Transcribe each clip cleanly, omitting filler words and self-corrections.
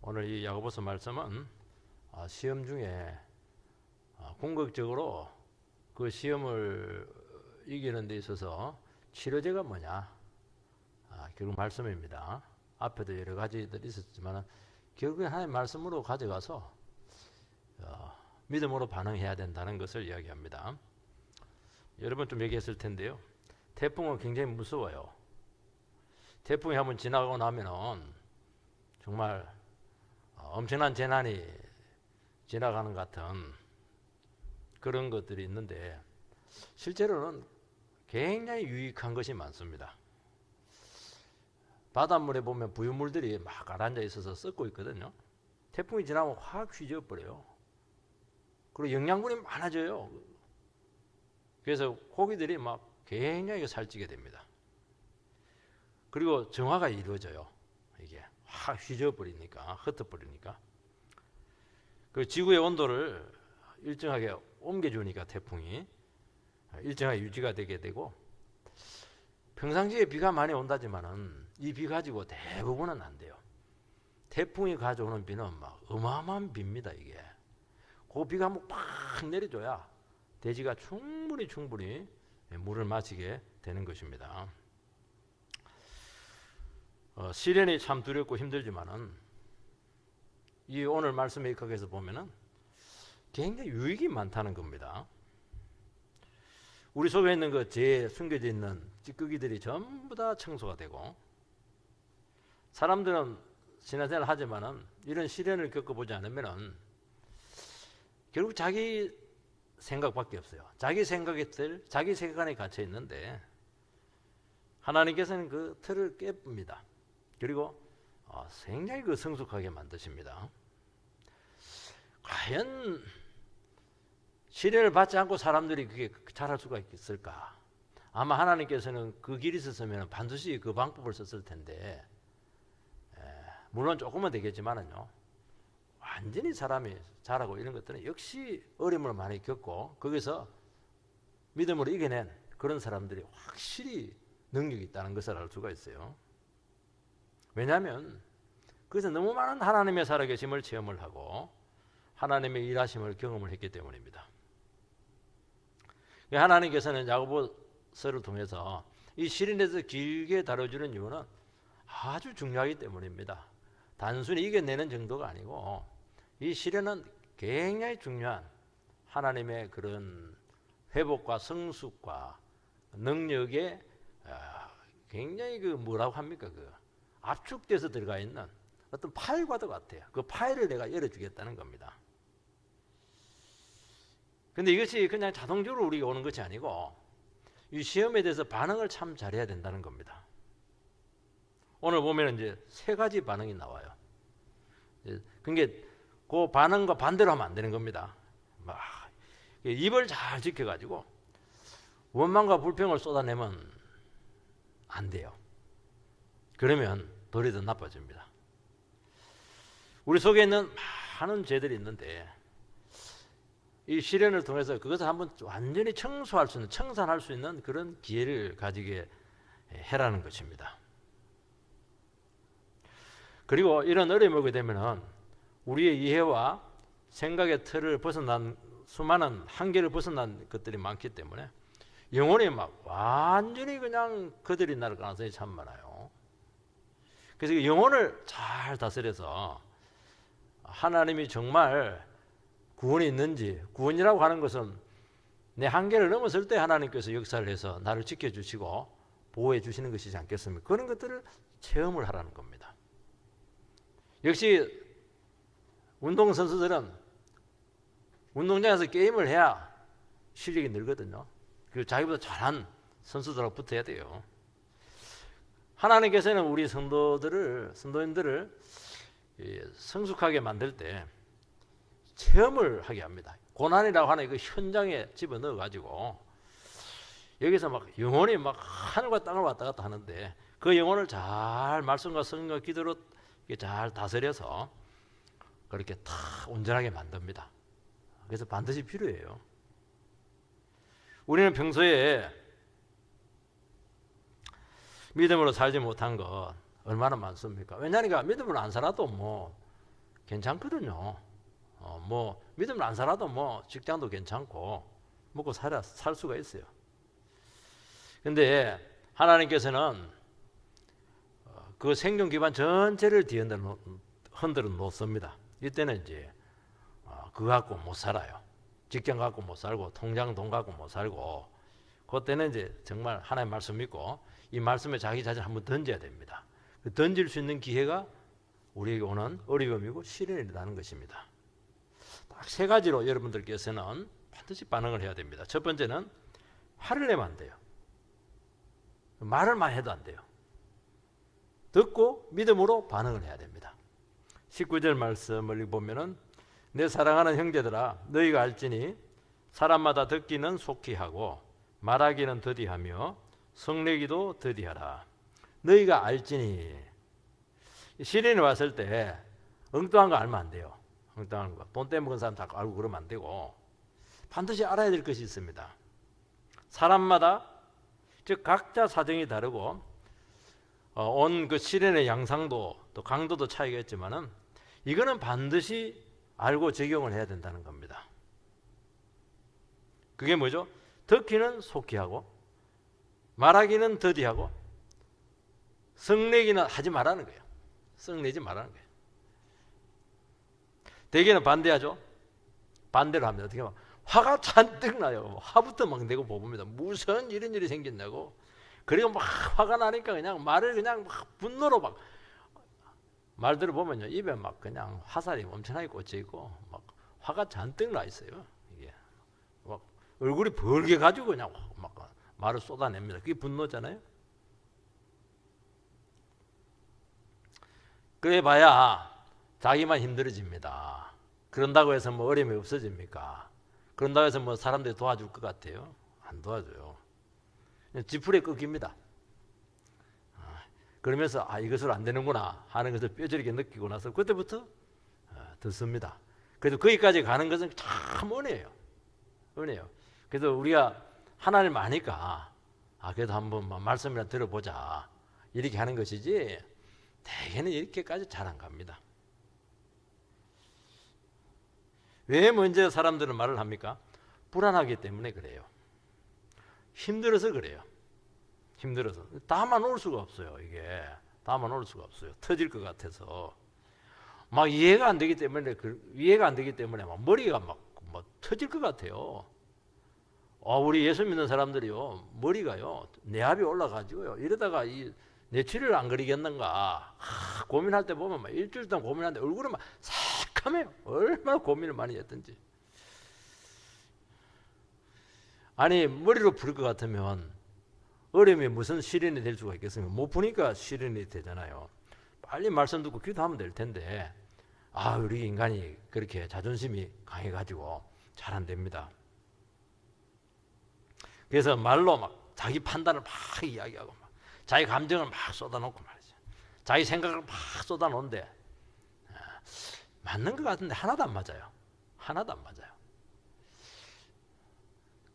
오늘 이 야고보서 말씀은 시험 중에 궁극적으로 그 시험을 이기는 데 있어서 치료제가 뭐냐, 결국 말씀입니다. 앞에도 여러 가지들이 있었지만 결국에 하나님의 말씀으로 가져가서 믿음으로 반응해야 된다는 것을 이야기합니다. 여러분 좀 얘기했을 텐데요, 태풍은 굉장히 무서워요. 태풍이 한번 지나가고 나면은 정말 엄청난 재난이 지나가는 것 같은 그런 것들이 있는데, 실제로는 굉장히 유익한 것이 많습니다. 바닷물에 보면 부유물들이 막 가라앉아 있어서 썩고 있거든요. 태풍이 지나면 확 휘저어버려요. 그리고 영양분이 많아져요. 그래서 고기들이 막 굉장히 살찌게 됩니다. 그리고 정화가 이루어져요. 이게 확 휘저어버리니까, 흩어버리니까. 그 지구의 온도를 일정하게 옮겨주니까 태풍이 일정하게 유지가 되게 되고, 평상시에 비가 많이 온다지만은 이 비 가지고 대부분은 안 돼요. 태풍이 가져오는 비는 막 어마어마한 비입니다. 이게 그 비가 한번 팍 내려줘야 대지가 충분히 물을 마시게 되는 것입니다. 시련이 참 두렵고 힘들지만은 이 오늘 말씀의 입각에서 보면은 굉장히 유익이 많다는 겁니다. 우리 속에 있는 그 죄에 숨겨져 있는 찌꺼기들이 전부 다 청소가 되고, 사람들은 신앙생활을 하지만은 이런 시련을 겪어보지 않으면은 결국 자기 생각밖에 없어요. 자기 생각들, 자기 세계관에 갇혀 있는데 하나님께서는 그 틀을 깨뿝니다. 그리고 굉장히 그 성숙하게 만드십니다. 과연 시련을 받지 않고 사람들이 그게 잘할 수가 있을까? 아마 하나님께서는 그 길이 있었으면 반드시 그 방법을 썼을 텐데, 물론 조금은 되겠지만은요, 완전히 사람이 잘하고 이런 것들은 역시 어려움을 많이 겪고 거기서 믿음으로 이겨낸 그런 사람들이 확실히 능력이 있다는 것을 알 수가 있어요. 왜냐하면 그래서 너무 많은 하나님의 살아계심을 체험을 하고 하나님의 일하심을 경험을 했기 때문입니다. 하나님께서는 야고보서를 통해서 이 시련에서 길게 다뤄주는 이유는 아주 중요하기 때문입니다. 단순히 이겨내는 정도가 아니고 이 시련은 굉장히 중요한 하나님의 그런 회복과 성숙과 능력에 굉장히 그 뭐라고 합니까? 그 압축돼서 들어가 있는 어떤 파일과도 같아요. 그 파일을 내가 열어주겠다는 겁니다. 근데 이것이 그냥 자동적으로 우리가 오는 것이 아니고 이 시험에 대해서 반응을 참 잘해야 된다는 겁니다. 오늘 보면 이제 세 가지 반응이 나와요. 그게 그 반응과 반대로 하면 안 되는 겁니다. 막 입을 잘 지켜가지고 원망과 불평을 쏟아내면 안 돼요. 그러면 돌이 더 나빠집니다. 우리 속에 있는 많은 죄들이 있는데 이 시련을 통해서 그것을 한번 완전히 청소할 수 있는, 청산할 수 있는 그런 기회를 가지게 해라는 것입니다. 그리고 이런 어려움이 오게 되면은 우리의 이해와 생각의 틀을 벗어난 수많은 한계를 벗어난 것들이 많기 때문에 영혼이 막 완전히 그냥 그들이 날 가능성이 참 많아요. 그래서 영혼을 잘 다스려서 하나님이 정말 구원이 있는지, 구원이라고 하는 것은 내 한계를 넘었을 때 하나님께서 역사를 해서 나를 지켜주시고 보호해 주시는 것이지 않겠습니까? 그런 것들을 체험을 하라는 겁니다. 역시 운동선수들은 운동장에서 게임을 해야 실력이 늘거든요. 그리고 자기보다 잘한 선수들하고 붙어야 돼요. 하나님께서는 우리 성도인들을 성숙하게 만들 때 체험을 하게 합니다. 고난이라고 하는 그 현장에 집어넣어 가지고 여기서 막 영혼이 막 하늘과 땅을 왔다 갔다 하는데 그 영혼을 잘 말씀과 성령과 기도로 잘 다스려서 그렇게 다 온전하게 만듭니다. 그래서 반드시 필요해요. 우리는 평소에 믿음으로 살지 못한 것 얼마나 많습니까? 왜냐하니까 믿음으로 안 살아도 뭐 괜찮거든요. 뭐 믿음을 안 살아도 뭐 직장도 괜찮고 먹고 살 수가 있어요. 근데 하나님께서는 그 생존 기반 전체를 흔들어 놓습니다. 이때는 이제 그거 갖고 못 살아요. 직장 갖고 못 살고 통장 돈 갖고 못 살고 그때는 이제 정말 하나님 말씀 믿고 이 말씀에 자기 자신 한번 던져야 됩니다. 그 던질 수 있는 기회가 우리에게 오는 어려움이고 시련이라는 것입니다. 딱 세 가지로 여러분들께서는 반드시 반응을 해야 됩니다. 첫 번째는 화를 내면 안 돼요. 말을 많이 해도 안 돼요. 듣고 믿음으로 반응을 해야 됩니다. 19절 말씀을 보면은 내 사랑하는 형제들아 너희가 알지니 사람마다 듣기는 속히 하고 말하기는 더디하며 성내기도 더디하라. 너희가 알지니 시련이 왔을 때 엉뚱한 거 알면 안 돼요. 엉뚱한 거. 돈 떼먹은 사람 다 알고 그러면 안 되고 반드시 알아야 될 것이 있습니다. 사람마다 즉 각자 사정이 다르고 온 그 시련의 양상도 또 강도도 차이가 있지만은 이거는 반드시 알고 적용을 해야 된다는 겁니다. 그게 뭐죠? 듣기는 속히 하고 말하기는 더디하고 성내기는 하지 말라는 거예요. 성내지 말라는 거예요. 대개는 반대하죠. 반대로 합니다. 어떻게 하면 화가 잔뜩 나요. 화부터 막 내고 봅니다. 무슨 이런 일이 생겼냐고. 그리고 막 화가 나니까 그냥 말을 그냥 막 분노로 막 말들을 보면요 입에 막 그냥 화살이 엄청나게 꽂혀 있고 막 화가 잔뜩 나 있어요. 이게 막 얼굴이 벌게 가지고 그냥 막 말을 쏟아냅니다. 그게 분노잖아요. 그래 봐야 자기만 힘들어집니다. 그런다고 해서 뭐 어려움이 없어집니까? 그런다고 해서 뭐 사람들이 도와줄 것 같아요? 안 도와줘요. 지푸레 꺾입니다. 그러면서 이것으로 안 되는구나 하는 것을 뼈저리게 느끼고 나서 그때부터 듣습니다. 그래도 거기까지 가는 것은 참 은혜예요. 은혜예요. 그래서 우리가 하나님을 아니까 그래도 한번 말씀이나 들어보자 이렇게 하는 것이지 대개는 이렇게까지 잘 안 갑니다. 왜 먼저 사람들은 말을 합니까? 불안하기 때문에 그래요. 힘들어서 그래요. 힘들어서 담아놓을 수가 없어요. 이게 담아놓을 수가 없어요. 터질 것 같아서 막 이해가 안 되기 때문에 막 머리가 막 터질 것 같아요. 우리 예수 믿는 사람들이요 머리가요 내압이 올라가지고요 이러다가 이 뇌출혈을 안 그리겠는가 고민할 때 보면 막 일주일 동안 고민하는데 얼굴은 막 새카매요. 얼마나 고민을 많이 했던지. 아니 머리로 풀 것 같으면 어려움이 무슨 시련이 될 수가 있겠습니까? 못 푸니까 시련이 되잖아요. 빨리 말씀 듣고 기도하면 될 텐데 우리 인간이 그렇게 자존심이 강해가지고 잘 안 됩니다. 그래서 말로 막 자기 판단을 막 이야기하고 막 자기 감정을 막 쏟아놓고 말이죠. 자기 생각을 막 쏟아놓는데 맞는 것 같은데 하나도 안 맞아요. 하나도 안 맞아요.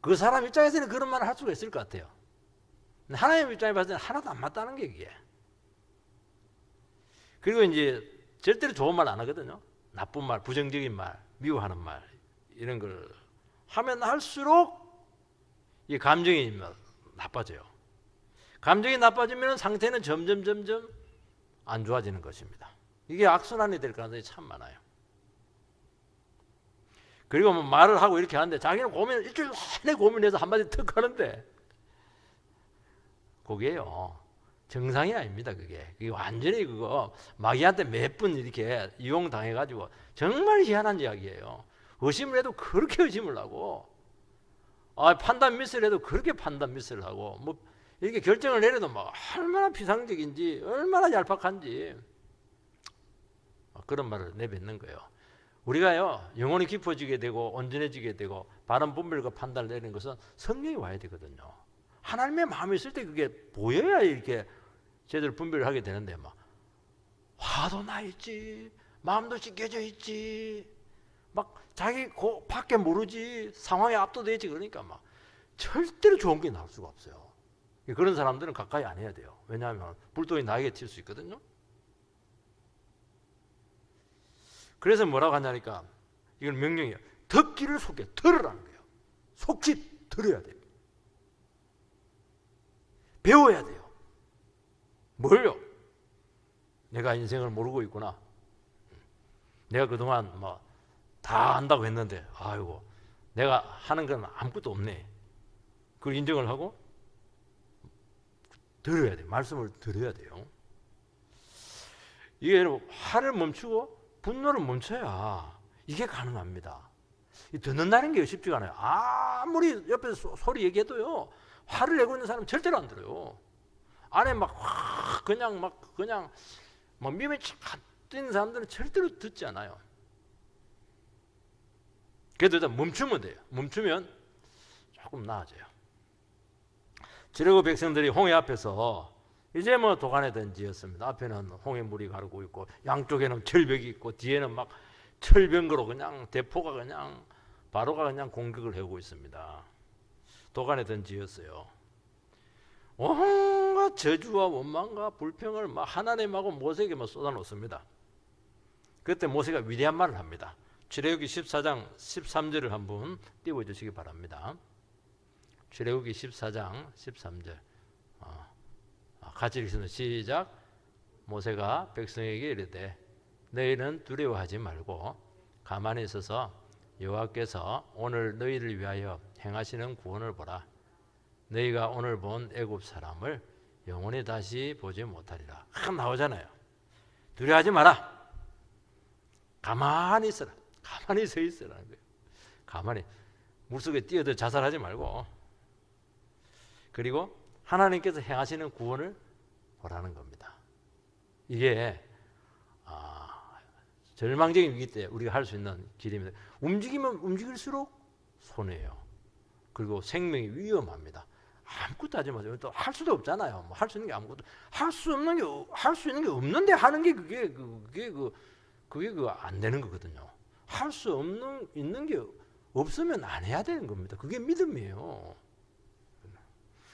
그 사람 입장에서는 그런 말을 할 수가 있을 것 같아요. 하나님 입장에 봤을 때는 하나도 안 맞다는 게 이게. 그리고 이제 절대로 좋은 말 안 하거든요. 나쁜 말, 부정적인 말, 미워하는 말 이런 걸 하면 할수록 이 감정이 나빠져요. 감정이 나빠지면 상태는 점점 안 좋아지는 것입니다. 이게 악순환이 될 가능성이 참 많아요. 그리고 뭐 말을 하고 이렇게 하는데 자기는 일주일 내내 고민해서 한마디 턱 하는데 그게요 정상이 아닙니다. 그게 완전히 그거 마귀한테 몇 번 이렇게 이용당해가지고 정말 희한한 이야기예요. 의심을 해도 그렇게 의심을 하고 판단 미스를 해도 그렇게 판단 미스를 하고 뭐 이렇게 결정을 내려도 막 얼마나 비상적인지 얼마나 얄팍한지 그런 말을 내뱉는 거예요. 우리가요 영혼이 깊어지게 되고 온전해지게 되고 바른 분별과 판단을 내리는 것은 성령이 와야 되거든요. 하나님의 마음이 있을 때 그게 보여야 이렇게 제대로 분별을 하게 되는데 막 화도 나 있지 마음도 찢겨져 있지 막 자기 밖에 모르지 상황에 압도되어 있지 그러니까 막 절대로 좋은 게 나올 수가 없어요. 그런 사람들은 가까이 안 해야 돼요. 왜냐하면 불똥이 나에게 튈 수 있거든요. 그래서 뭐라고 하냐니까 이건 명령이에요. 듣기를 속에 들으라는 거예요. 속히 들어야 돼요. 배워야 돼요. 뭘요? 내가 인생을 모르고 있구나. 내가 그동안 뭐 다 안다고 했는데 아이고 내가 하는 건 아무것도 없네. 그걸 인정을 하고 들어야 돼요. 말씀을 들어야 돼요. 이게 화를 멈추고 분노를 멈춰야 이게 가능합니다. 듣는다는 게 쉽지가 않아요. 아무리 옆에서 소리 얘기해도요, 화를 내고 있는 사람은 절대로 안 들어요. 안에 막 그냥 미움에 착 뛰는 사람들은 절대로 듣지 않아요. 그래도 일단 멈추면 돼요. 멈추면 조금 나아져요. 지레고 백성들이 홍해 앞에서 이제 뭐 도간에 던지었습니다. 앞에는 홍해물이 가르고 있고 양쪽에는 절벽이 있고 뒤에는 막 철병거로 그냥 대포가 그냥 바로가 그냥 공격을 해오고 있습니다. 도간에 던지었어요. 온갖 저주와 원망과 불평을 막 하나님하고 모세에게 막 쏟아놓습니다. 그때 모세가 위대한 말을 합니다. 출애굽기 14장 13절을 한번 띄워주시기 바랍니다. 출애굽기 14장 13절 같이 읽습니다. 시작. 모세가 백성에게 이르되 너희는 두려워하지 말고 가만히 있어서 여호와께서 오늘 너희를 위하여 행하시는 구원을 보라. 너희가 오늘 본 애굽 사람을 영원히 다시 보지 못하리라. 나오잖아요. 두려워하지 마라. 가만히 있어라. 가만히 서 있으라는 거예요. 가만히 물속에 뛰어들 자살하지 말고, 그리고 하나님께서 행하시는 구원을 보라는 겁니다. 이게 절망적인 위기 때 우리가 할 수 있는 길입니다. 움직이면 움직일수록 손해예요. 그리고 생명이 위험합니다. 아무것도 하지 마세요. 또 할 수도 없잖아요. 뭐 할 수 있는 게 아무것도 할 수 있는 게 없는데 하는 게 그게 안 되는 거거든요. 할 수 있는 게 없으면 안 해야 되는 겁니다. 그게 믿음이에요.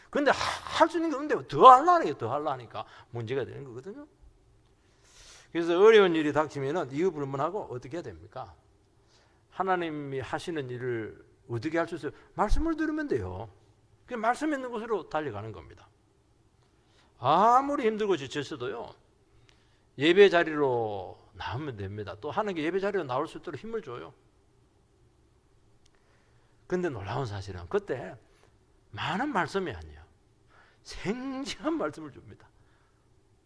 근데 할 수 있는 게 없는데 더 하려니까 문제가 되는 거거든요. 그래서 어려운 일이 닥치면 이유 불문하고 어떻게 해야 됩니까? 하나님이 하시는 일을 어떻게 할 수 있어요? 말씀을 들으면 돼요. 그 말씀 있는 곳으로 달려가는 겁니다. 아무리 힘들고 지쳤어도요, 예배 자리로 나오면 됩니다. 또 하는 게 예배 자리로 나올 수 있도록 힘을 줘요. 근데 놀라운 사실은 그때 많은 말씀이 아니에요. 생생한 말씀을 줍니다.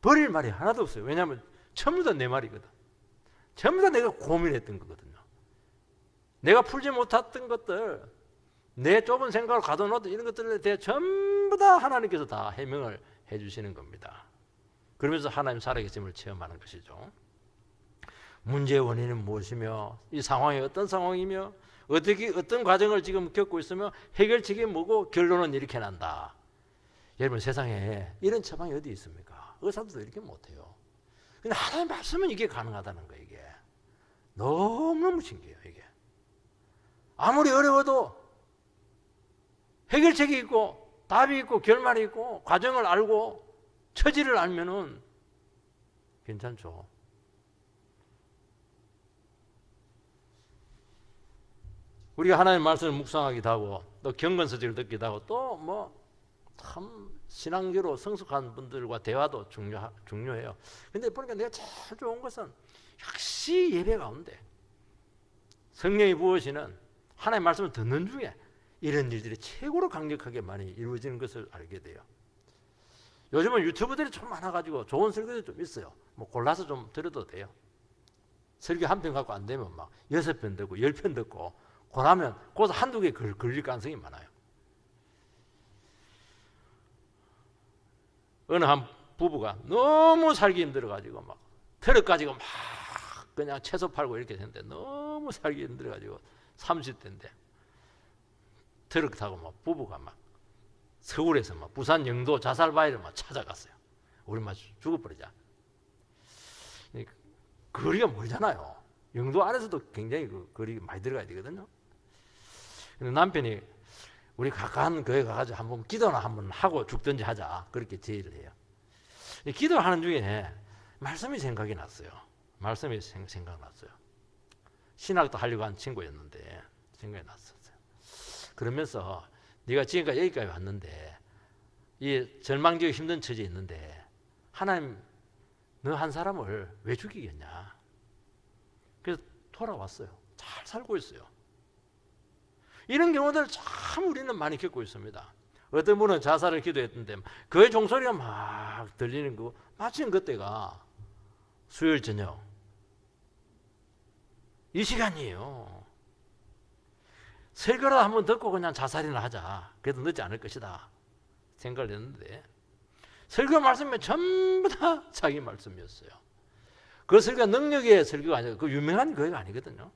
버릴 말이 하나도 없어요. 왜냐하면 전부 다 내 말이거든. 전부 다 내가 고민했던 거거든요. 내가 풀지 못했던 것들, 내 좁은 생각을 가둬놓았던 이런 것들에 대해 전부 다 하나님께서 다 해명을 해주시는 겁니다. 그러면서 하나님 살아계심을 체험하는 것이죠. 문제의 원인은 무엇이며, 이 상황이 어떤 상황이며, 어떤 과정을 지금 겪고 있으며, 해결책이 뭐고, 결론은 이렇게 난다. 여러분, 세상에 이런 처방이 어디 있습니까? 의사들도 이렇게 못해요. 근데 하나님 말씀은 이게 가능하다는 거예요. 이게 너무너무 신기해요. 이게 아무리 어려워도 해결책이 있고 답이 있고 결말이 있고 과정을 알고 처지를 알면은 괜찮죠. 우리가 하나님 말씀을 묵상하기도 하고 또 경건서적을 듣기도 하고 또 뭐 참 신앙적으로 성숙한 분들과 대화도 중요해요. 근데 보니까 내가 제일 좋은 것은 역시 예배 가운데 성령이 부으시는 하나님의 말씀을 듣는 중에 이런 일들이 최고로 강력하게 많이 이루어지는 것을 알게 돼요. 요즘은 유튜브들이 좀 많아가지고 좋은 설교들이 좀 있어요. 뭐 골라서 좀 들어도 돼요. 설교 한 편 갖고 안 되면 막 6편 듣고 10편 듣고 그러면 거기서 한두 개 걸릴 가능성이 많아요. 어느 한 부부가 너무 살기 힘들어가지고 막 트럭 가지고 막 그냥 채소 팔고 이렇게 됐는데 너무 살기 힘들어가지고 30대인데 트럭 타고 막 부부가 막 서울에서 막 부산 영도 자살바위를 막 찾아갔어요. 우리 막 죽어버리자. 거리가 멀잖아요. 영도 안에서도 굉장히 그 거리 많이 들어가야 되거든요. 근데 남편이 우리 가까운 교회 가가지고 한번 기도나 한번 하고 죽든지 하자. 그렇게 제의를 해요. 기도하는 중에 말씀이 생각이 났어요. 말씀이 생각났어요. 신학도 하려고 한 친구였는데 생각이 났었어요. 그러면서 네가 지금까지 여기까지 왔는데 이 절망지고 힘든 처지에 있는데 하나님 너 한 사람을 왜 죽이겠냐. 그래서 돌아왔어요. 잘 살고 있어요. 이런 경우들 참 우리는 많이 겪고 있습니다. 어떤 분은 자살을 기도했는데 그의 종소리가 막 들리는 거 마침 그때가 수요일 저녁 이 시간이에요. 설교라도 한번 듣고 그냥 자살이나 하자. 그래도 늦지 않을 것이다 생각을 했는데 설교 말씀이 전부 다 자기 말씀이었어요. 그 설교가 능력의 설교가 아니고 그 유명한 교회가 아니거든요.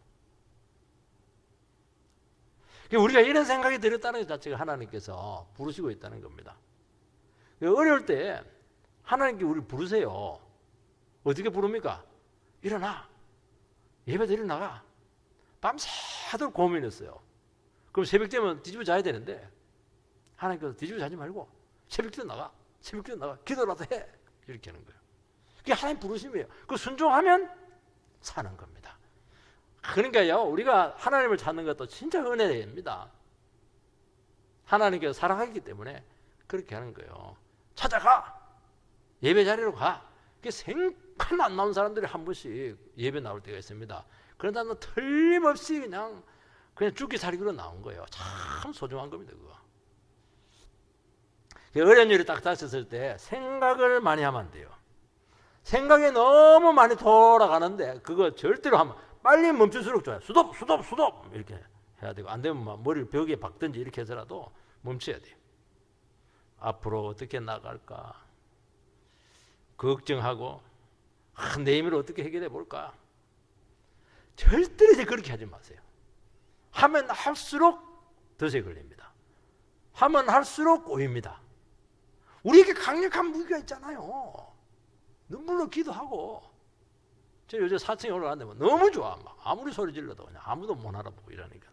우리가 이런 생각이 들었다는 것 자체가 하나님께서 부르시고 있다는 겁니다. 어려울 때 하나님께 우리 부르세요. 어떻게 부릅니까? 일어나. 예배드리러 나가. 밤새도록 고민했어요. 그럼 새벽 되면 뒤집어 자야 되는데 하나님께서 뒤집어 자지 말고 새벽 나가. 새벽 나가. 기도라도 해. 이렇게 하는 거예요. 그게 하나님 부르심이에요. 그 순종하면 사는 겁니다. 그러니까요, 우리가 하나님을 찾는 것도 진짜 은혜입니다. 하나님께서 사랑하기 때문에 그렇게 하는 거예요. 찾아가! 예배 자리로 가! 생판 안 나온 사람들이 한 번씩 예배 나올 때가 있습니다. 그러다 틀림없이 그냥 죽기 살기로 나온 거예요. 참 소중한 겁니다, 그거. 어려운 일이 딱 닥쳤을 때 생각을 많이 하면 안 돼요. 생각이 너무 많이 돌아가는데 그거 절대로 하면 빨리 멈출수록 좋아요. 스톱 이렇게 해야 되고 안 되면 막 머리를 벽에 박든지 이렇게 해서라도 멈춰야 돼요. 앞으로 어떻게 나갈까 걱정하고 내일을 어떻게 해결해 볼까. 절대로 이제 그렇게 하지 마세요. 하면 할수록 덫에 걸립니다. 하면 할수록 꼬입니다. 우리에게 강력한 무기가 있잖아요. 눈물로 기도하고. 저 요새 4층에 올라갔는데 너무 좋아. 막 아무리 소리 질러도 그냥 아무도 못 알아보고 이러니까.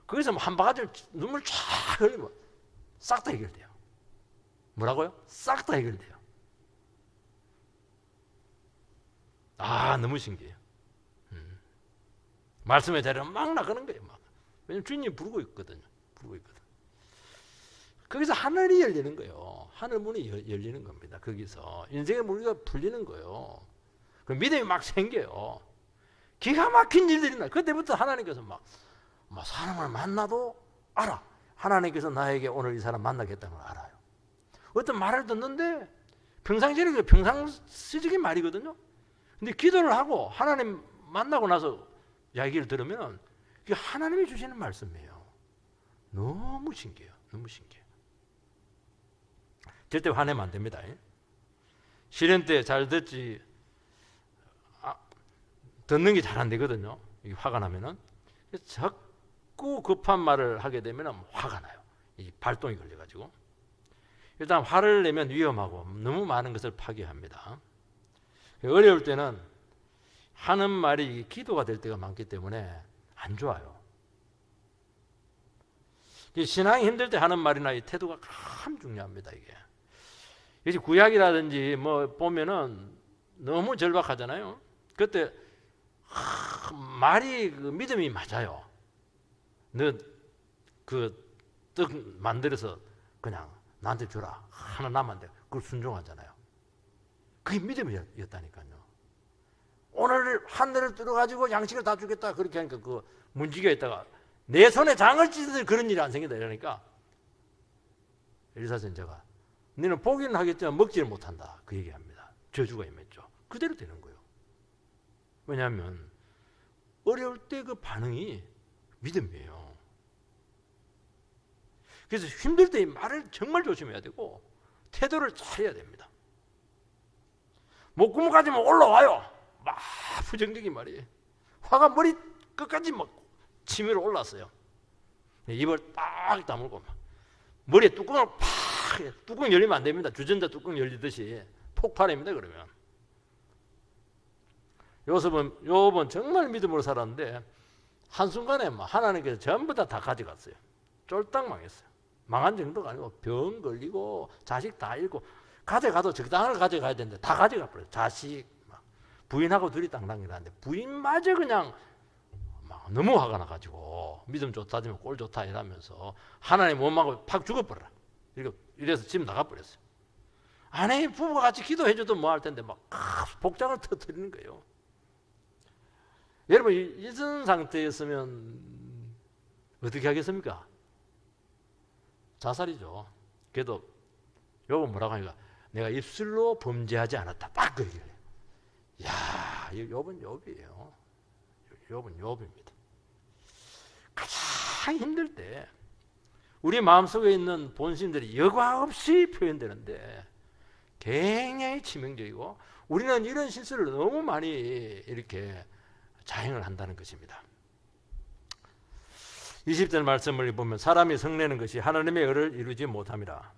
거기서 한 바가지 눈물 쫙 흘리면 싹 다 해결돼요. 뭐라고요? 싹 다 해결돼요. 아, 너무 신기해요. 말씀의 자리는 막 나가는 거예요. 막. 왜냐면 주인님이 부르고 있거든요. 거기서 하늘이 열리는 거예요. 하늘 문이 열리는 겁니다. 거기서 인생의 무리가 풀리는 거예요. 그 믿음이 막 생겨요. 기가 막힌 일들이 나. 그때부터 하나님께서 막 사람을 만나도 알아. 하나님께서 나에게 오늘 이 사람 만나겠다는 걸 알아요. 어떤 말을 듣는데 평상시에 평상시적인 말이거든요. 근데 기도를 하고 하나님 만나고 나서 이야기를 들으면 그게 하나님이 주시는 말씀이에요. 너무 신기해요. 너무 신기해요. 절대 화내면 안 됩니다. 시련 때 잘 듣지 듣는 게 잘 안 되거든요. 화가 나면은 자꾸 급한 말을 하게 되면 화가 나요. 이 발동이 걸려가지고 일단 화를 내면 위험하고 너무 많은 것을 파괴합니다. 어려울 때는 하는 말이 기도가 될 때가 많기 때문에 안 좋아요. 신앙이 힘들 때 하는 말이나 이 태도가 참 중요합니다. 이게 구약이라든지 뭐 보면은 너무 절박하잖아요. 그때 말이 그 믿음이 맞아요. 너 그 떡 만들어서 그냥 나한테 주라. 하나 남았는데 그걸 순종하잖아요. 그게 믿음이었다니까요. 오늘 하늘을 뚫어가지고 양식을 다 주겠다 그렇게 하니까 그 문지기가 있다가 내 손에 장을 찢을 그런 일이 안 생긴다 이러니까 엘리사 선지자가 너는 보기는 하겠지만 먹지를 못한다 그 얘기합니다. 저주가 임했죠. 그대로 되는 거예요. 왜냐하면 어려울 때 그 반응이 믿음이에요. 그래서 힘들 때 말을 정말 조심해야 되고 태도를 잘 해야 됩니다. 목구멍까지만 올라와요. 막 부정적인 말이에요. 화가 머리 끝까지 막 치밀어 올랐어요. 입을 딱 다물고 막 머리에 뚜껑을 팍 뚜껑 열리면 안 됩니다. 주전자 뚜껑 열리듯이 폭발입니다. 그러면 요번 정말 믿음으로 살았는데 한순간에 하나님께서 전부 다 가져갔어요. 쫄딱 망했어요. 망한 정도가 아니고 병 걸리고 자식 다 잃고 가져가도 적당한 걸 가져가야 되는데 다 가져가 버려요. 자식 부인하고 둘이 땅땅이라는데 부인마저 그냥 너무 화가 나가지고 믿음 좋다지만 꼴 좋다 이러면서 하나님 원망하고 팍 죽어버려라. 이래서 집 나가버렸어요. 아내 부부가 같이 기도해줘도 뭐 할 텐데 막 복장을 터뜨리는 거예요. 여러분 이런 상태였으면 어떻게 하겠습니까? 자살이죠. 그래도 욥은 뭐라고 하니까 내가 입술로 범죄하지 않았다. 딱 그 얘기를 해요. 이야, 욥은 욥이에요. 욥은 욥입니다. 가장 힘들 때 우리 마음속에 있는 본심들이 여과 없이 표현되는데 굉장히 치명적이고 우리는 이런 실수를 너무 많이 이렇게 자행을 한다는 것입니다. 20절 말씀을 보면 사람이 성내는 것이 하나님의 의를 이루지 못함이라.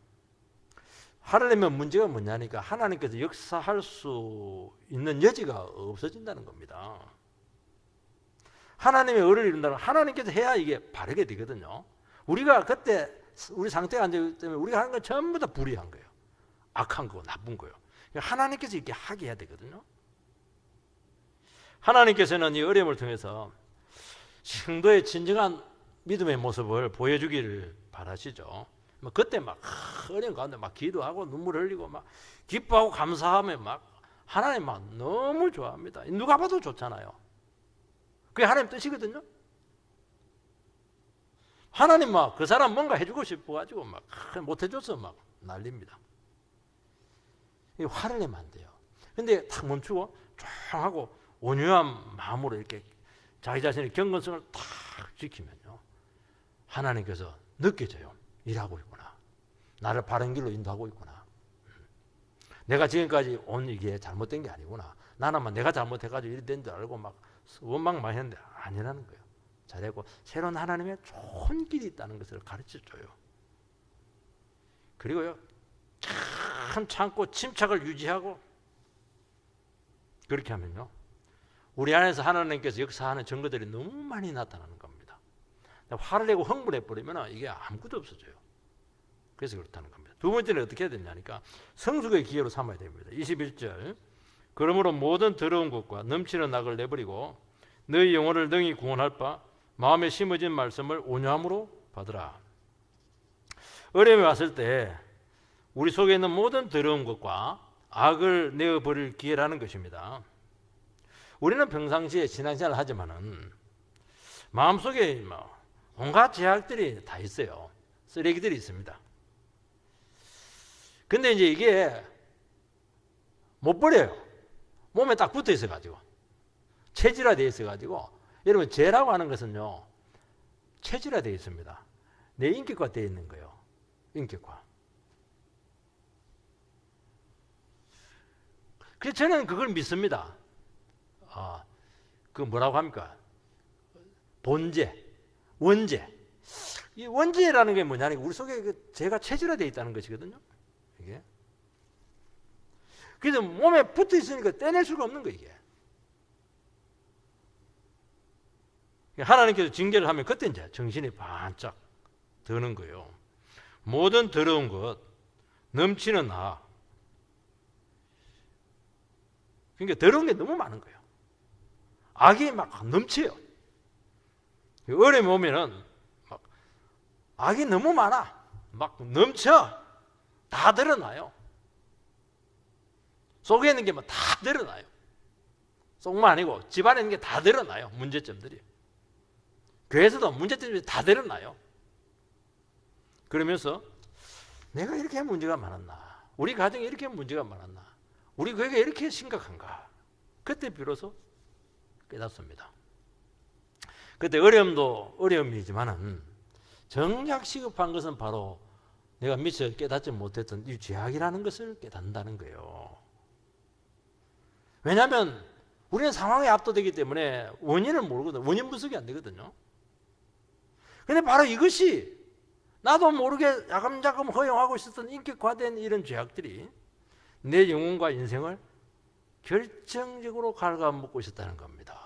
하나님의 문제가 뭐냐니까 하나님께서 역사할 수 있는 여지가 없어진다는 겁니다. 하나님의 의를 이룬다는 하나님께서 해야 이게 바르게 되거든요. 우리가 그때 우리 상태가 안 되기 때문에 우리가 하는 건 전부 다 불의한 거예요. 악한 거고 나쁜 거예요. 하나님께서 이렇게 하게 해야 되거든요. 하나님께서는 이 어려움을 통해서 성도의 진정한 믿음의 모습을 보여주기를 바라시죠. 그때 막 어려운 가운데 막 기도하고 눈물 흘리고 막 기뻐하고 감사하며 막 하나님 막 너무 좋아합니다. 누가 봐도 좋잖아요. 그게 하나님 뜻이거든요. 하나님 막 그 사람 뭔가 해주고 싶어가지고 막 못 해줘서 막 난립니다. 화를 내면 안 돼요. 근데 탁 멈추고 조용하고 온유한 마음으로 이렇게 자기 자신의 경건성을 탁 지키면요, 하나님께서 느껴져요. 일하고 있구나. 나를 바른 길로 인도하고 있구나. 내가 지금까지 온 이게 잘못된 게 아니구나. 나는 내가 잘못해가지고 이리 된 줄 알고 막 원망 많이 했는데 아니라는 거예요. 잘하고 새로운 하나님의 좋은 길이 있다는 것을 가르쳐줘요. 그리고요, 참 참고 침착을 유지하고 그렇게 하면요, 우리 안에서 하나님께서 역사하는 증거들이 너무 많이 나타나는 겁니다. 화를 내고 흥분해버리면 이게 아무것도 없어져요. 그래서 그렇다는 겁니다. 두 번째는 어떻게 해야 되냐니까 성숙의 기회로 삼아야 됩니다. 21절 그러므로 모든 더러운 것과 넘치는 악을 내버리고 너희 영혼을 능히 구원할 바 마음에 심어진 말씀을 온유함으로 받으라. 어려움이 왔을 때 우리 속에 있는 모든 더러운 것과 악을 내어버릴 기회라는 것입니다. 우리는 평상시에 신앙생활을 하지만은 마음속에 온갖 제약들이 다 있어요. 쓰레기들이 있습니다. 근데 이제 이게 못 버려요. 몸에 딱 붙어 있어가지고 체질화되어 있어가지고 여러분 죄라고 하는 것은요 체질화되어 있습니다. 내 인격화 되어 있는 거예요. 인격화. 그래서 저는 그걸 믿습니다. 그 뭐라고 합니까? 본죄, 원죄. 이 원죄라는 게 뭐냐니 우리 속에 그 죄가 체질화되어 있다는 것이거든요. 이게. 그래서 몸에 붙어 있으니까 떼낼 수가 없는 거예요. 이게. 하나님께서 징계를 하면 그때 이제 정신이 반짝 드는 거예요. 모든 더러운 것, 넘치는 악. 그러니까 더러운 게 너무 많은 거예요. 악이 막 넘쳐요. 어려움이 오면은 막 악이 너무 많아. 막 넘쳐. 다 드러나요. 속에 있는 게 막 다 드러나요. 속만 아니고 집안에 있는 게 다 드러나요. 문제점들이. 교회에서도 문제점들이 다 드러나요. 그러면서 내가 이렇게 문제가 많았나? 우리 가정에 이렇게 문제가 많았나? 우리 교회가 이렇게 심각한가? 그때 비로소 깨닫습니다. 그때 어려움도 어려움이지만은 정작 시급한 것은 바로 내가 미처 깨닫지 못했던 이 죄악이라는 것을 깨닫는다는 거예요. 왜냐하면 우리는 상황에 압도되기 때문에 원인을 모르거든요. 원인 분석이 안 되거든요. 그런데 바로 이것이 나도 모르게 야금야금 허용하고 있었던 인격화된 이런 죄악들이 내 영혼과 인생을 결정적으로 갉아먹고 있었다는 겁니다.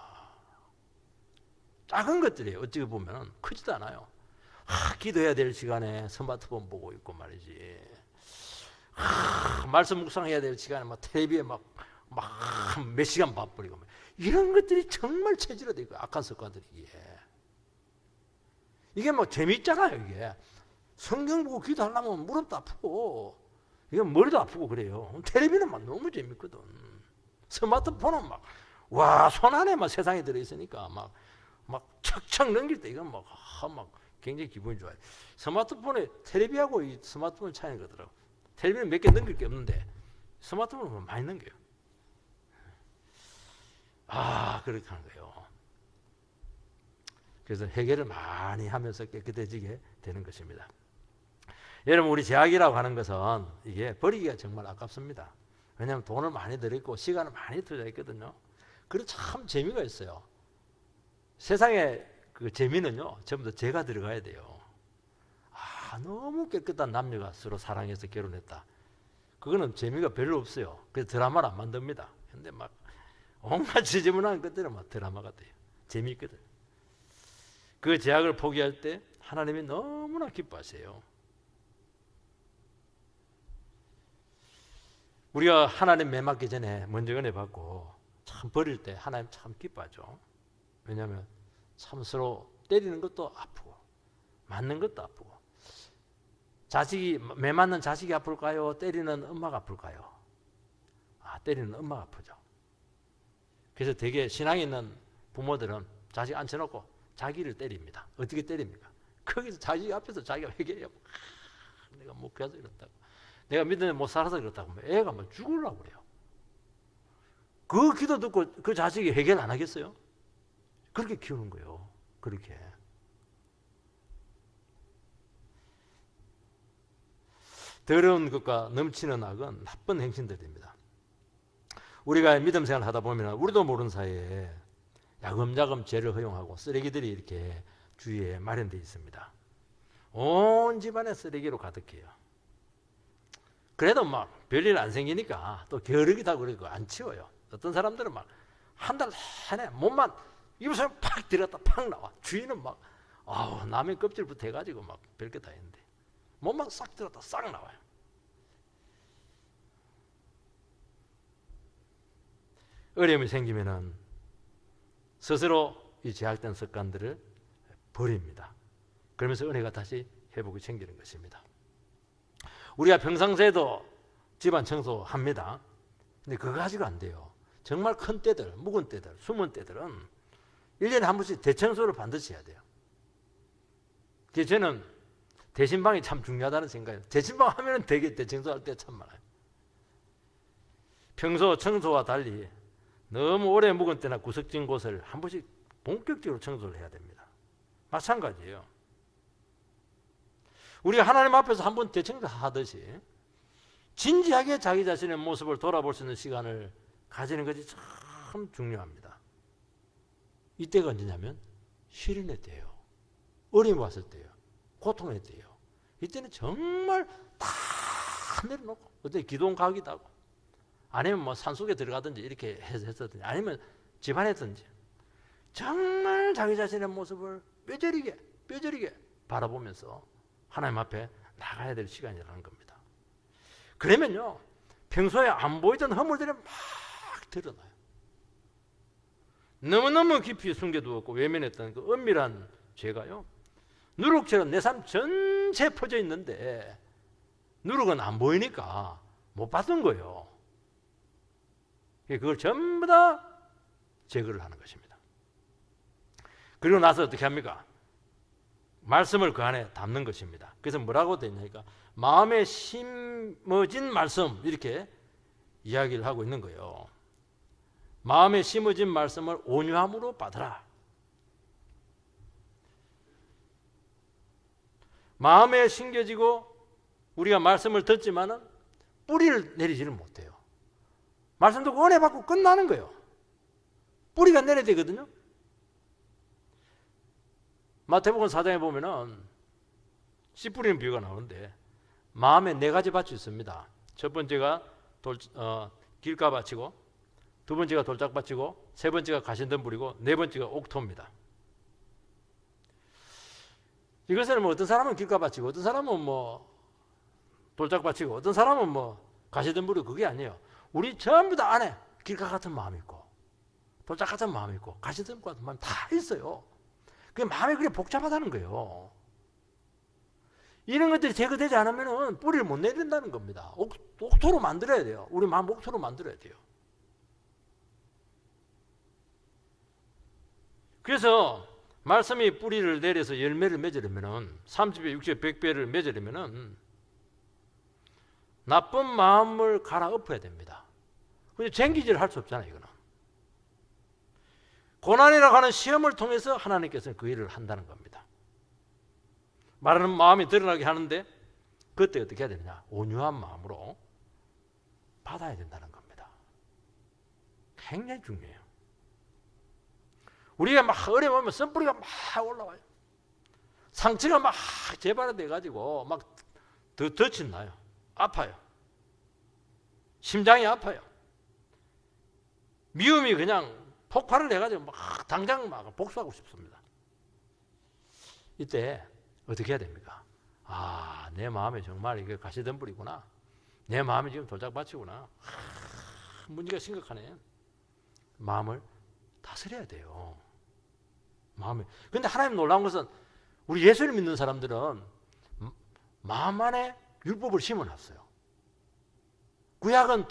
작은 것들이에요. 어찌 보면 크지도 않아요. 기도해야 될 시간에 스마트폰 보고 있고 말이지. 말씀 묵상해야 될 시간에 막 텔레비에 막 몇 시간 바쁘리고 이런 것들이 정말 체질화되고 악한 습관들이기에 이게 뭐 재밌잖아요. 이게 성경 보고 기도하려면 무릎도 아프고 이게 머리도 아프고 그래요. 텔레비는 막 너무 재밌거든. 스마트폰은 막 와, 손 안에 막 세상이 들어있으니까 막 척척 넘길 때 이건 막 굉장히 기분이 좋아요. 스마트폰에 텔레비하고 이 스마트폰 차이인 거더라고. 텔레비는 몇 개 넘길 게 없는데 스마트폰은 많이 넘겨요. 그렇게 하는 거예요. 그래서 해결을 많이 하면서 깨끗해지게 되는 것입니다. 여러분, 우리 제약이라고 하는 것은 이게 버리기가 정말 아깝습니다. 왜냐하면 돈을 많이 들였고 시간을 많이 투자했거든요. 그래서 참 재미가 있어요. 세상에 그 재미는요, 전부 다 죄가 들어가야 돼요. 너무 깨끗한 남녀가 서로 사랑해서 결혼했다. 그거는 재미가 별로 없어요. 그래서 드라마를 안 만듭니다. 근데 막 온갖 지저분한 것들은 막 드라마가 돼요. 재미있거든. 그 제약을 포기할 때 하나님이 너무나 기뻐하세요. 우리가 하나님 매 맞기 전에 먼저 은혜 받고 참 버릴 때 하나님 참 기뻐하죠. 왜냐하면 참 서로 때리는 것도 아프고 맞는 것도 아프고, 자식이 매 맞는 자식이 아플까요? 때리는 엄마가 아플까요? 때리는 엄마가 아프죠. 그래서 되게 신앙이 있는 부모들은 자식 앉혀놓고 자기를 때립니다. 어떻게 때립니까? 거기서 자기 앞에서 자기가 회개해요. 내가 못 가서 이렇다고, 내가 믿음에 못 살아서 그렇다고 애가 막 죽으려고 그래요. 그 기도 듣고 그 자식이 해결 안 하겠어요? 그렇게 키우는 거예요. 그렇게. 더러운 것과 넘치는 악은 나쁜 행신들입니다. 우리가 믿음 생활을 하다 보면 우리도 모르는 사이에 야금야금 죄를 허용하고 쓰레기들이 이렇게 주위에 마련되어 있습니다. 온 집안에 쓰레기로 가득해요. 그래도 막 별일 안 생기니까 또 게으르기도 그러고 안 치워요. 어떤 사람들은 막 한 달 내내 몸만 입술 팍 들었다 팍 나와. 주인은 막 남의 껍질부터 해가지고 막 별게 다 있는데 몸만 싹 들었다 싹 나와요. 어려움이 생기면은 스스로 이 제약된 습관들을 버립니다. 그러면서 은혜가 다시 회복이 생기는 것입니다. 우리가 평상시에도 집안 청소합니다. 근데 그거 가지고 안 돼요. 정말 큰 때들, 묵은 때들, 숨은 때들은 1년에 한 번씩 대청소를 반드시 해야 돼요. 그래서 저는 대신방이 참 중요하다는 생각이에요. 대신방 하면 되게 대청소할 때 참 많아요. 평소 청소와 달리 너무 오래 묵은 때나 구석진 곳을 한 번씩 본격적으로 청소를 해야 됩니다. 마찬가지예요. 우리가 하나님 앞에서 한 번 대청소하듯이 진지하게 자기 자신의 모습을 돌아볼 수 있는 시간을 가지는 것이 참 중요합니다. 이때가 언제냐면 시련의 때예요. 어려움이 왔을 때예요. 고통의 때예요. 이때는 정말 다 내려놓고 어때 기도원 가기도 하고 아니면 뭐 산속에 들어가든지 이렇게 했었든지 아니면 집안에든지 정말 자기 자신의 모습을 뼈저리게 바라보면서 하나님 앞에 나가야 될 시간이라는 겁니다. 그러면요 평소에 안 보이던 허물들이 막 드러나요. 너무너무 깊이 숨겨두었고 외면했던 그 은밀한 죄가요 누룩처럼 내 삶 전체에 퍼져 있는데 누룩은 안 보이니까 못 봤던 거예요. 그걸 전부 다 제거를 하는 것입니다. 그리고 나서 어떻게 합니까? 말씀을 그 안에 담는 것입니다. 그래서 뭐라고 되어 있냐니까 마음에 심어진 말씀 이렇게 이야기를 하고 있는 거예요. 마음에 심어진 말씀을 온유함으로 받으라. 마음에 심겨지고 우리가 말씀을 듣지만은 뿌리를 내리지를 못해요. 말씀 듣고 은혜 받고 끝나는 거예요. 뿌리가 내려야 되거든요. 마태복음 4장에 보면은 씨 뿌리는 비유가 나오는데 마음에 4가지 밭이 있습니다. 첫 번째가 길가밭이고 두 번째가 돌짝밭이고 세 번째가 가시덤불이고 네 번째가 옥토입니다. 이것은 뭐 어떤 사람은 길가밭이고 어떤 사람은 뭐 돌짝밭이고 어떤 사람은 뭐 가시덤불이고 그게 아니에요. 우리 전부 다 안에 길가 같은 마음이 있고 돌짝 같은 마음이 있고 가시덤불 같은 마음이 다 있어요. 그 마음이 그렇게 복잡하다는 거예요. 이런 것들이 제거되지 않으면 뿌리를 못 내린다는 겁니다. 옥토로 만들어야 돼요. 우리 마음 옥토로 만들어야 돼요. 그래서 말씀이 뿌리를 내려서 열매를 맺으려면은 30배, 60배, 100배를 맺으려면은 나쁜 마음을 갈아엎어야 됩니다. 근데 쟁기질 할 수 없잖아요, 이거는. 고난이라고 하는 시험을 통해서 하나님께서는 그 일을 한다는 겁니다. 말하는 마음이 드러나게 하는데 그때 어떻게 해야 되느냐? 온유한 마음으로 받아야 된다는 겁니다. 굉장히 중요해요. 우리가 막 어려우면 쓴뿌리가 막 올라와요. 상처가 막 재발돼 가지고 막 덫이 나요. 아파요. 심장이 아파요. 미움이 그냥 폭발을 해가지고 막 당장 막 복수하고 싶습니다. 이때 어떻게 해야 됩니까? 아, 내 마음에 정말 이게 가시덤불이구나. 내 마음이 지금 돌짝밭이구나. 문제가 심각하네. 마음을 다스려야 돼요. 마음에. 근데 하나님 놀라운 것은 우리 예수를 믿는 사람들은 마음 안에 율법을 심어놨어요. 구약은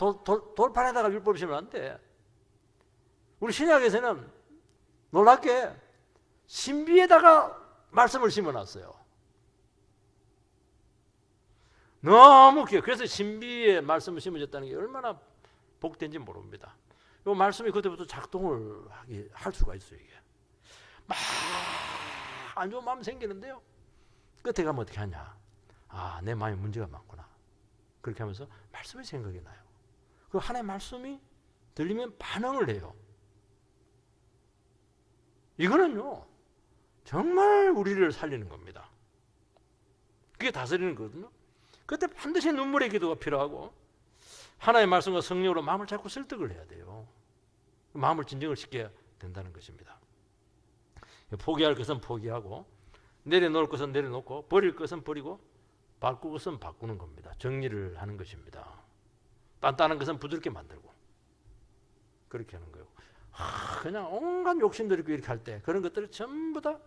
돌판에다가 율법을 심으면 안 돼. 우리 신약에서는 놀랍게 신비에다가 말씀을 심어놨어요. 너무 귀해요. 그래서 신비에 말씀을 심어졌다는 게 얼마나 복된지 모릅니다. 이 말씀이 그때부터 작동을 할 수가 있어요. 이게 막 안 좋은 마음 생기는데요. 끝에 가면 어떻게 하냐? 아, 내 마음에 문제가 많구나. 그렇게 하면서 말씀이 생각이 나요. 그 하나의 말씀이 들리면 반응을 해요. 이거는요, 정말 우리를 살리는 겁니다. 그게 다스리는 거거든요. 그때 반드시 눈물의 기도가 필요하고 하나의 말씀과 성령으로 마음을 자꾸 설득을 해야 돼요. 마음을 진정을 시켜야 된다는 것입니다. 포기할 것은 포기하고 내려놓을 것은 내려놓고 버릴 것은 버리고 바꿀 것은 바꾸는 겁니다. 정리를 하는 것입니다. 단단한 것은 부드럽게 만들고 그렇게 하는 거예요. 그냥 온갖 욕심들 있고 이렇게 할 때 그런 것들을 전부 다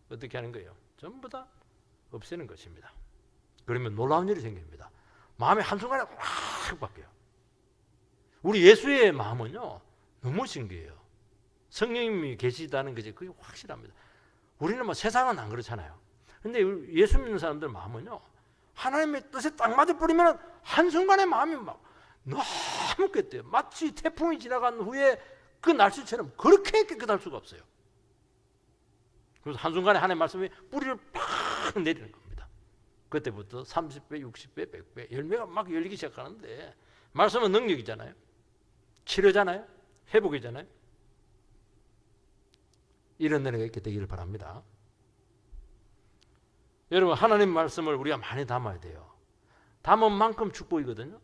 어떻게 하는 거예요? 전부 다 없애는 것입니다. 그러면 놀라운 일이 생깁니다. 마음이 한순간에 확 바뀌어요. 우리 예수의 마음은요, 너무 신기해요. 성령님이 계시다는 것이 그게 확실합니다. 우리는 뭐 세상은 안 그렇잖아요. 근데 예수 믿는 사람들 마음은요, 하나님의 뜻에 딱 맞아 버리면 한순간에 마음이 막 너무 깨끗해요. 마치 태풍이 지나간 후에 그 날씨처럼 그렇게 깨끗할 수가 없어요. 그래서 한순간에 하나님의 말씀이 뿌리를 팍 내리는 겁니다. 그때부터 30배, 60배, 100배 열매가 막 열리기 시작하는데 말씀은 능력이잖아요. 치료잖아요. 회복이잖아요. 이런 은혜가 있게 되기를 바랍니다. 여러분, 하나님 말씀을 우리가 많이 담아야 돼요. 담은 만큼 축복이거든요.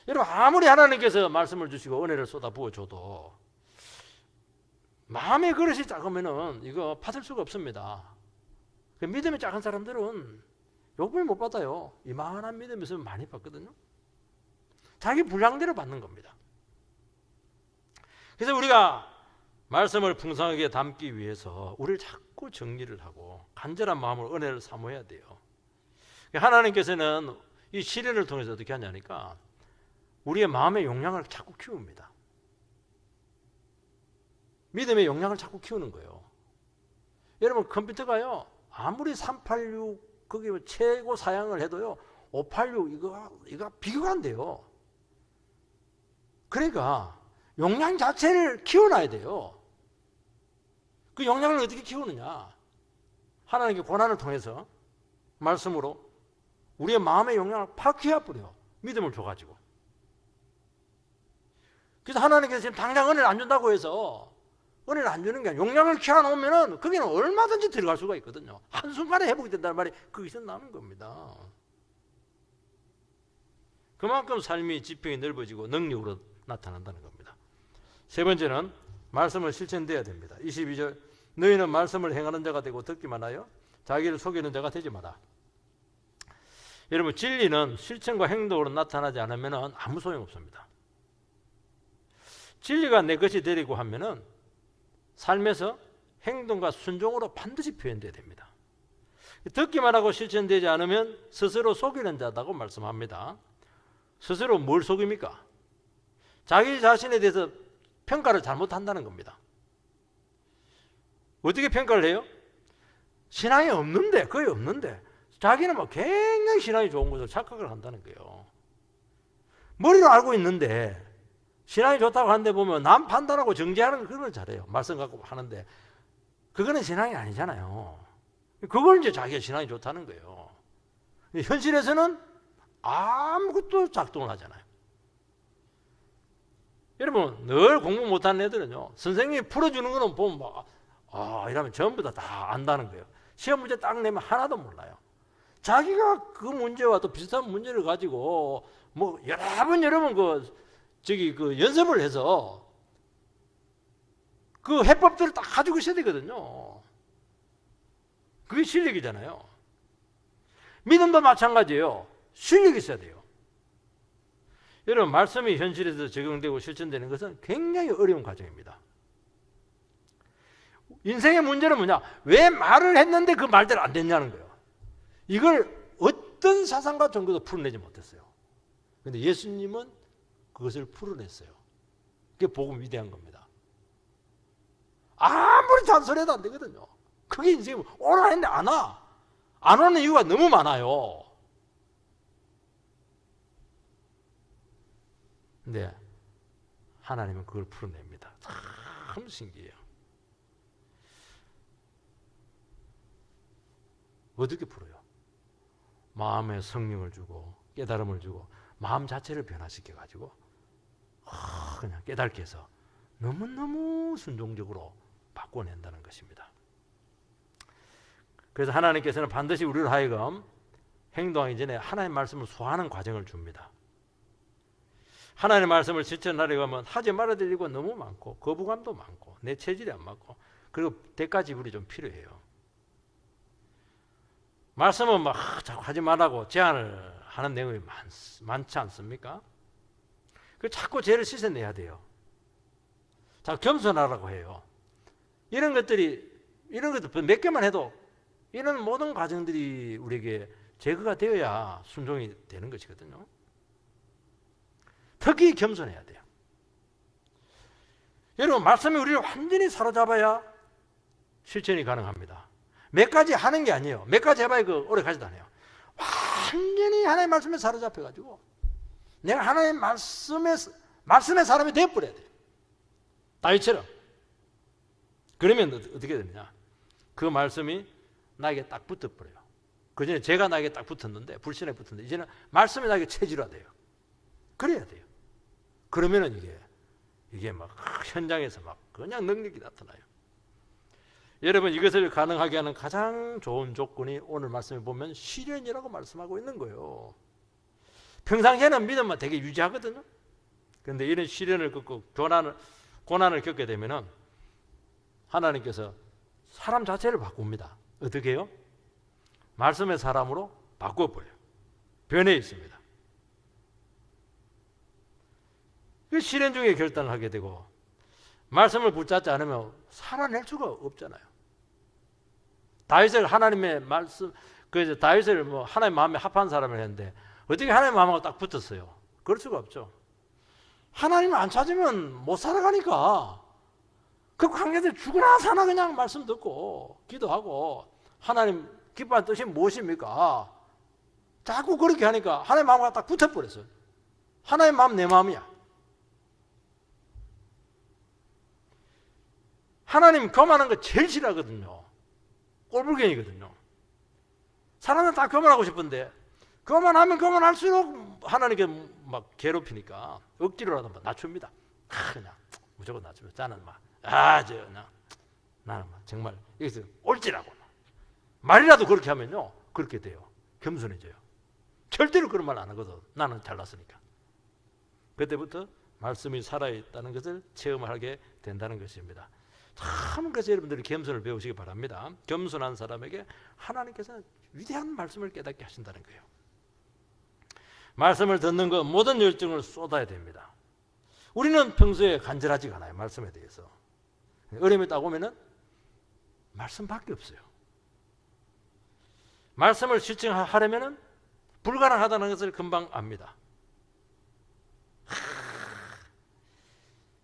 여러분, 아무리 하나님께서 말씀을 주시고 은혜를 쏟아부어줘도 마음의 그릇이 작으면은 이거 받을 수가 없습니다. 믿음이 작은 사람들은 욕을 못 받아요. 이만한 믿음이 있으면 많이 받거든요. 자기 분량대로 받는 겁니다. 그래서 우리가 말씀을 풍성하게 담기 위해서 우리를 자꾸 정리를 하고 간절한 마음으로 은혜를 사모해야 돼요. 하나님께서는 이 시련을 통해서 어떻게 하냐니까 우리의 마음의 용량을 자꾸 키웁니다. 믿음의 용량을 자꾸 키우는 거예요. 여러분, 컴퓨터가요, 아무리 386 거기 최고 사양을 해도요, 586 이거 비교가 안 돼요. 그러니까 용량 자체를 키워놔야 돼요. 그 용량을 어떻게 키우느냐? 하나님께 고난을 통해서 말씀으로 우리의 마음의 용량을 팍 키워버려요. 믿음을 줘가지고. 그래서 하나님께서 지금 당장 은혜를 안 준다고 해서 은혜를 안 주는 게 아니라 용량을 키워놓으면 거기는 얼마든지 들어갈 수가 있거든요. 한순간에 회복이 된다는 말이 거기서 나오는 겁니다. 그만큼 삶이 지평이 넓어지고 능력으로 나타난다는 겁니다. 세 번째는 말씀을 실천돼야 됩니다. 22절, 너희는 말씀을 행하는 자가 되고 듣기만 하여 자기를 속이는 자가 되지 마라. 여러분, 진리는 실천과 행동으로 나타나지 않으면 아무 소용없습니다. 진리가 내 것이 되려고 하면은 삶에서 행동과 순종으로 반드시 표현돼야 됩니다. 듣기만 하고 실천되지 않으면 스스로 속이는 자다고 말씀합니다. 스스로 뭘 속입니까? 자기 자신에 대해서 평가를 잘못한다는 겁니다. 어떻게 평가를 해요? 신앙이 없는데, 거의 없는데 자기는 뭐 굉장히 신앙이 좋은 것으로 착각을 한다는 거예요. 머리로 알고 있는데 신앙이 좋다고 하는데 보면 남 판단하고 정죄하는 그런 걸 잘해요. 말씀 갖고 하는데 그거는 신앙이 아니잖아요. 그걸 이제 자기가 신앙이 좋다는 거예요. 현실에서는 아무것도 작동을 하잖아요. 여러분 늘 공부 못하는 애들은요, 선생님이 풀어주는 거는 보면 막 이러면 전부 다 안다는 거예요. 시험 문제 딱 내면 하나도 몰라요. 자기가 그 문제와 또 비슷한 문제를 가지고 뭐 여러 번 그 연습을 해서 그 해법들을 딱 가지고 있어야 되거든요. 그게 실력이잖아요. 믿음도 마찬가지예요. 실력이 있어야 돼요. 여러분 말씀이 현실에서 적용되고 실천되는 것은 굉장히 어려운 과정입니다. 인생의 문제는 뭐냐? 왜 말을 했는데 그 말대로 안 됐냐는 거예요. 이걸 어떤 사상과 종교도 풀어내지 못했어요. 그런데 예수님은 그것을 풀어냈어요. 그게 복음 위대한 겁니다. 아무리 잔소리해도 안 되거든요. 그게 인생이 오라 했는데 안 와. 안 오는 이유가 너무 많아요. 근데 하나님은 그걸 풀어냅니다. 참 신기해요. 어떻게 풀어요? 마음에 성령을 주고 깨달음을 주고 마음 자체를 변화시켜가지고 그냥 깨닫게 해서 너무너무 순종적으로 바꿔낸다는 것입니다. 그래서 하나님께서는 반드시 우리를 하여금 행동하기 전에 하나님의 말씀을 소화하는 과정을 줍니다. 하나님의 말씀을 실천하려고 하면 하지 말아야 될 일이 너무 많고 거부감도 많고 내 체질이 안 맞고 그리고 대가 지불이 좀 필요해요. 말씀은 막 자꾸 하지 말라고 제한을 하는 내용이 많지 않습니까? 그 자꾸 죄를 씻어내야 돼요. 자꾸 겸손하라고 해요. 이런 것들 몇 개만 해도 이런 모든 과정들이 우리에게 제거가 되어야 순종이 되는 것이거든요. 특히 겸손해야 돼요. 여러분 말씀이 우리를 완전히 사로잡아야 실천이 가능합니다. 몇 가지 하는 게 아니에요. 몇 가지 해봐야 오래 가지도 않아요. 완전히 하나님의 말씀에 사로잡혀가지고 내가 하나님의 말씀의 사람이 되어버려야 돼요. 다윗처럼. 그러면 어떻게 되느냐? 그 말씀이 나에게 딱 붙어버려요. 그 전에 제가 나에게 딱 붙었는데 불신에 붙었는데 이제는 말씀이 나에게 체질화돼요. 그래야 돼요. 그러면은 이게 막 현장에서 막 그냥 능력이 나타나요. 여러분 이것을 가능하게 하는 가장 좋은 조건이 오늘 말씀에 보면 시련이라고 말씀하고 있는 거예요. 평상시에는 믿음만 되게 유지하거든요. 그런데 이런 시련을 겪고 고난을 겪게 되면은 하나님께서 사람 자체를 바꿉니다. 어떻게 해요? 말씀의 사람으로 바꿔버려요. 변해 있습니다. 그 시련 중에 결단을 하게 되고 말씀을 붙잡지 않으면 살아낼 수가 없잖아요. 다윗을 하나님의 말씀, 그래서 다윗을 하나님 마음에 합한 사람을 했는데 어떻게 하나님 마음하고 딱 붙었어요? 그럴 수가 없죠. 하나님을 안 찾으면 못 살아가니까 그 관계들 죽으나 사나 그냥 말씀 듣고 기도하고 하나님 기뻐하는 뜻이 무엇입니까? 자꾸 그렇게 하니까 하나님 마음과 딱 붙어버렸어요. 하나님 마음 내 마음이야. 하나님 교만한 거 제일 싫어하거든요. 꼴불견이거든요. 사람은 다 교만하고 싶은데 교만하면 교만할수록 하나님께 막 괴롭히니까 억지로라도 낮춥니다. 그냥 무조건 낮춥니다. 나는 나는 정말 여기서 옳지라고 말이라도 그렇게 하면요 그렇게 돼요. 겸손해져요. 절대로 그런 말 안 하거든. 나는 잘났으니까. 그때부터 말씀이 살아있다는 것을 체험하게 된다는 것입니다. 참 그래서 여러분들이 겸손을 배우시기 바랍니다. 겸손한 사람에게 하나님께서는 위대한 말씀을 깨닫게 하신다는 거예요. 말씀을 듣는 것 모든 열정을 쏟아야 됩니다. 우리는 평소에 간절하지가 않아요. 말씀에 대해서. 어려움이 딱 오면은 말씀밖에 없어요. 말씀을 실증하려면은 불가능하다는 것을 금방 압니다.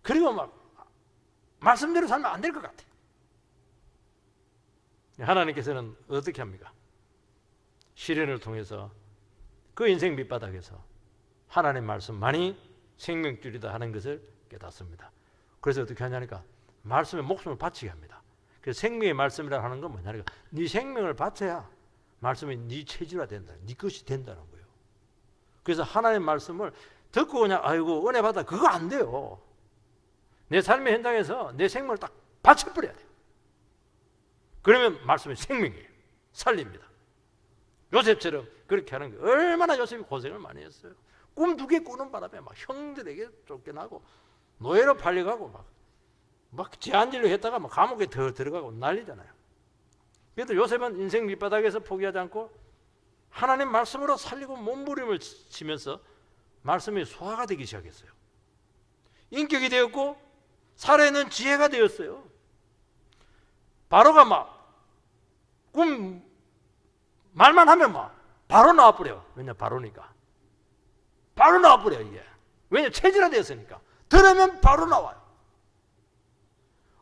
그리고 막 말씀대로 살면 안 될 것 같아. 하나님께서는 어떻게 합니까? 시련을 통해서 그 인생 밑바닥에서 하나님 말씀만이 생명줄이다 하는 것을 깨닫습니다. 그래서 어떻게 하냐니까 말씀에 목숨을 바치게 합니다. 그래서 생명의 말씀이라 하는 건 뭐냐니까 네 생명을 바쳐야 말씀이 네 체질화 된다, 네 것이 된다는 거예요. 그래서 하나님 말씀을 듣고 그냥 아이고 은혜 받아 그거 안 돼요. 내 삶의 현장에서 내 생명을 딱 바쳐버려야 돼요. 그러면 말씀이 생명이에요. 살립니다. 요셉처럼 그렇게 하는 거예요. 얼마나 요셉이 고생을 많이 했어요. 꿈 2개 꾸는 바람에 막 형들에게 쫓겨나고 노예로 팔려가고 막 제한질로 했다가 막 감옥에 들어가고 난리잖아요. 그래도 요셉은 인생 밑바닥에서 포기하지 않고 하나님 말씀으로 살리고 몸부림을 치면서 말씀이 소화가 되기 시작했어요. 인격이 되었고 살아있는 지혜가 되었어요. 바로가 막 꿈 말만 하면 막 바로 나와버려. 왜냐 바로니까. 바로 나와버려 이게. 왜냐 체질화 되었으니까. 들으면 바로 나와요.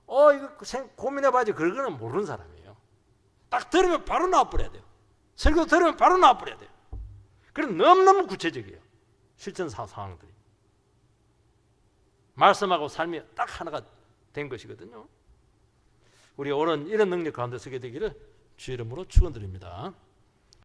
이거 고민해봐야지. 그거는 모르는 사람이에요. 딱 들으면 바로 나와버려야 돼요. 설교 들으면 바로 나와버려야 돼요. 그래서 너무너무 구체적이에요. 실전 상황들이. 말씀하고 삶이 딱 하나가 된 것이거든요. 우리 오늘 이런 능력 가운데 서게 되기를 주의 이름으로 축원드립니다.